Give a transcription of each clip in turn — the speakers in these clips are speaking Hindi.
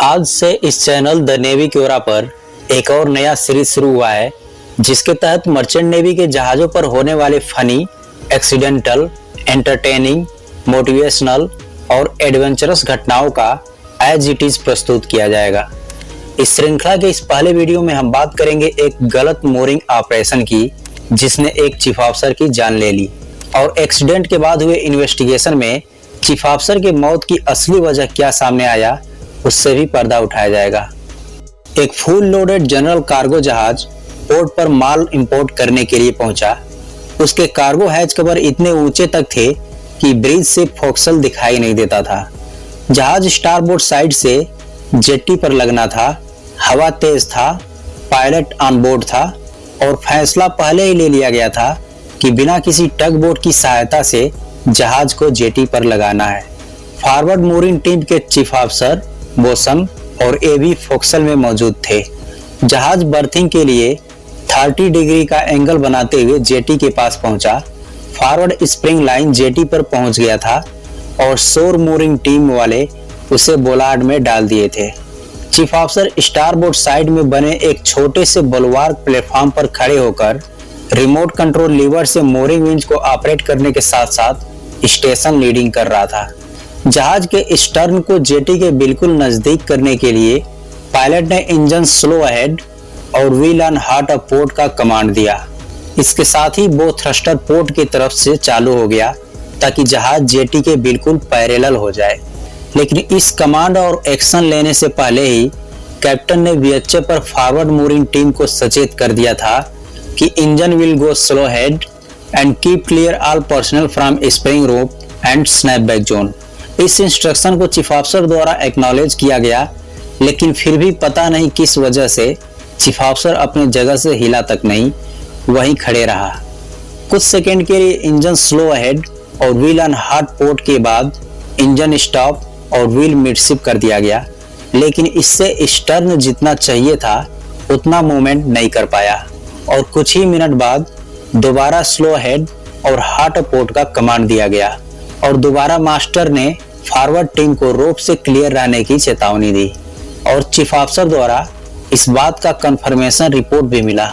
आज से इस चैनल द नेवी क्योरा पर एक और नया सीरीज शुरू हुआ है, जिसके तहत मर्चेंट नेवी के जहाज़ों पर होने वाले फनी, एक्सीडेंटल, एंटरटेनिंग, मोटिवेशनल और एडवेंचरस घटनाओं का एज इट इज प्रस्तुत किया जाएगा। इस श्रृंखला के इस पहले वीडियो में हम बात करेंगे एक गलत मोरिंग ऑपरेशन की, जिसने एक चीफ ऑफिसर की जान ले ली, और एक्सीडेंट के बाद हुए इन्वेस्टिगेशन में चीफ ऑफिसर की मौत की असली वजह क्या सामने आया, उससे भी पर्दा उठाया जाएगा। एक फुल लोडेड जनरल कार्गो जहाज पोर्ट पर माल इंपोर्ट करने के लिए पहुंचा। उसके कार्गो हैच कवर इतने ऊंचे तक थे कि ब्रिज से फोक्सल दिखाई नहीं देता था। जहाज स्टारबोर्ड साइड से जेट्टी पर लगना था, हवा तेज था, पायलट ऑन बोर्ड था और फैसला पहले ही ले लिया गया था कि बिना किसी टग बोट की सहायता से जहाज को जेटी पर लगाना है। फॉरवर्ड मूरिंग टीम के चीफ ऑफिसर बोसन और एवी फोक्सल में मौजूद थे। जहाज बर्थिंग के लिए 30 डिग्री का एंगल बनाते हुए जेटी के पास पहुंचा। फॉरवर्ड स्प्रिंग लाइन जेटी पर पहुंच गया था और शोर मूरिंग टीम वाले उसे बोलार्ड में डाल दिए थे। चीफ ऑफिसर स्टारबोर्ड साइड में बने एक छोटे से बलवार प्लेटफॉर्म पर खड़े होकर रिमोट कंट्रोल लीवर से मोरिंग विंच को ऑपरेट करने के साथ साथ स्टेशन लीडिंग कर रहा था। जहाज के स्टर्न को जेटी के बिल्कुल नजदीक करने के लिए पायलट ने इंजन स्लो अहेड और wheel on heart of port का कमांड दिया। इसके साथ ही वो थ्रस्टर पोर्ट की तरफ से चालू हो गया ताकि जहाज जेटी के बिल्कुल पैरेलल हो जाए। लेकिन इस कमांड और एक्शन लेने से पहले ही कैप्टन ने वीएचए पर फॉरवर्ड मूरिंग टीम को सचेत कर दिया था कि engine will go slow head and keep clear all personal from spring rope and snapback zone. इस इंस्ट्रक्शन को चीफ ऑफिसर द्वारा एक्नॉलेज किया गया, लेकिन फिर भी पता नहीं किस वजह से चीफ ऑफिसर अपनी जगह से हिला तक नहीं, वहीं खड़े रहा। कुछ सेकंड के लिए इंजन स्लो अहेड और व्हील ऑन हार्ड पोर्ट के बाद इंजन स्टॉप और व्हील मिडशिप कर दिया गया, लेकिन इससे स्टर्न जितना चाहिए था उतना मूवमेंट नहीं कर पाया और कुछ ही मिनट बाद दोबारा स्लो अहेड और हार्ड पोर्ट का कमांड दिया गया और दोबारा मास्टर ने फॉरवर्ड टीम को रोप से क्लियर रहने की चेतावनी दी और चीफ ऑफिसर द्वारा इस बात का कंफर्मेशन रिपोर्ट भी मिला।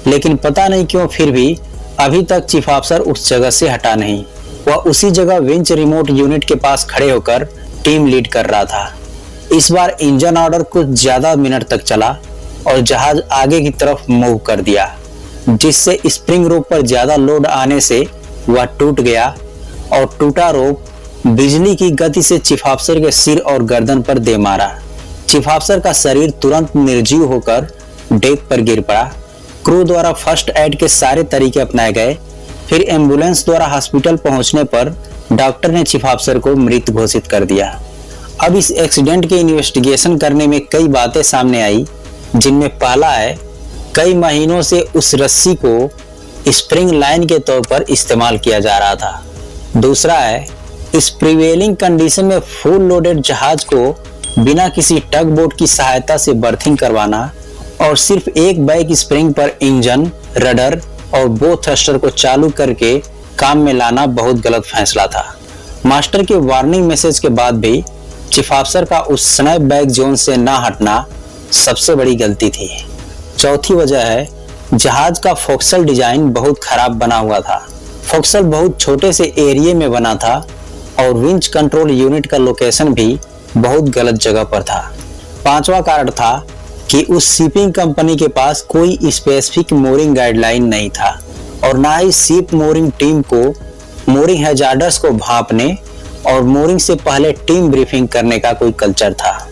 लेकिन पता नहीं क्यों फिर भी अभी तक चीफ ऑफिसर उस जगह से हटा नहीं। वह उसी जगह विंच रिमोट यूनिट के पास खड़े होकर टीम लीड कर रहा था। इस बार इंजन ऑर्डर कुछ ज्यादा मिनट तक चला और जहाज आगे की तरफ मूव कर दिया, जिससे स्प्रिंग रोप पर ज्यादा लोड आने से वह टूट गया और टूटा रोप बिजली की गति से चीफ ऑफिसर के सिर और गर्दन पर दे मारा। चीफ ऑफिसर का शरीर तुरंत निर्जीव होकर डेक पर गिर पड़ा। क्रू द्वारा फर्स्ट एड के सारे तरीके अपनाए गए। फिर एम्बुलेंस द्वारा हॉस्पिटल पहुंचने पर डॉक्टर ने चीफ ऑफिसर को मृत घोषित कर दिया। अब इस एक्सीडेंट के इन्वेस्टिगेशन करने में कई बातें सामने आई, जिनमें पहला है, कई महीनों से उस रस्सी को स्प्रिंग लाइन के तौर पर इस्तेमाल किया जा रहा था। दूसरा है, इस प्रिवेलिंग कंडीशन में फुल लोडेड जहाज को बिना किसी टग बोट की सहायता से बर्थिंग करवाना और सिर्फ एक बैक स्प्रिंग पर इंजन, रडर और बो थ्रस्टर को चालू करके काम में लाना बहुत गलत फैसला था। मास्टर के वार्निंग मैसेज के बाद भी चीफ ऑफिसर का उस स्नैप बैक जोन से ना हटना सबसे बड़ी गलती थी। चौथी वजह है, जहाज का फोक्सल डिजाइन बहुत खराब बना हुआ था। फोक्सल बहुत छोटे से एरिया में बना था और विंच कंट्रोल यूनिट का लोकेशन भी बहुत गलत जगह पर था। पांचवा कारण था कि उस शिपिंग कंपनी के पास कोई स्पेसिफिक मोरिंग गाइडलाइन नहीं था और ना ही शिप मोरिंग टीम को मोरिंग हैजार्ड्स को भांपने और मोरिंग से पहले टीम ब्रीफिंग करने का कोई कल्चर था।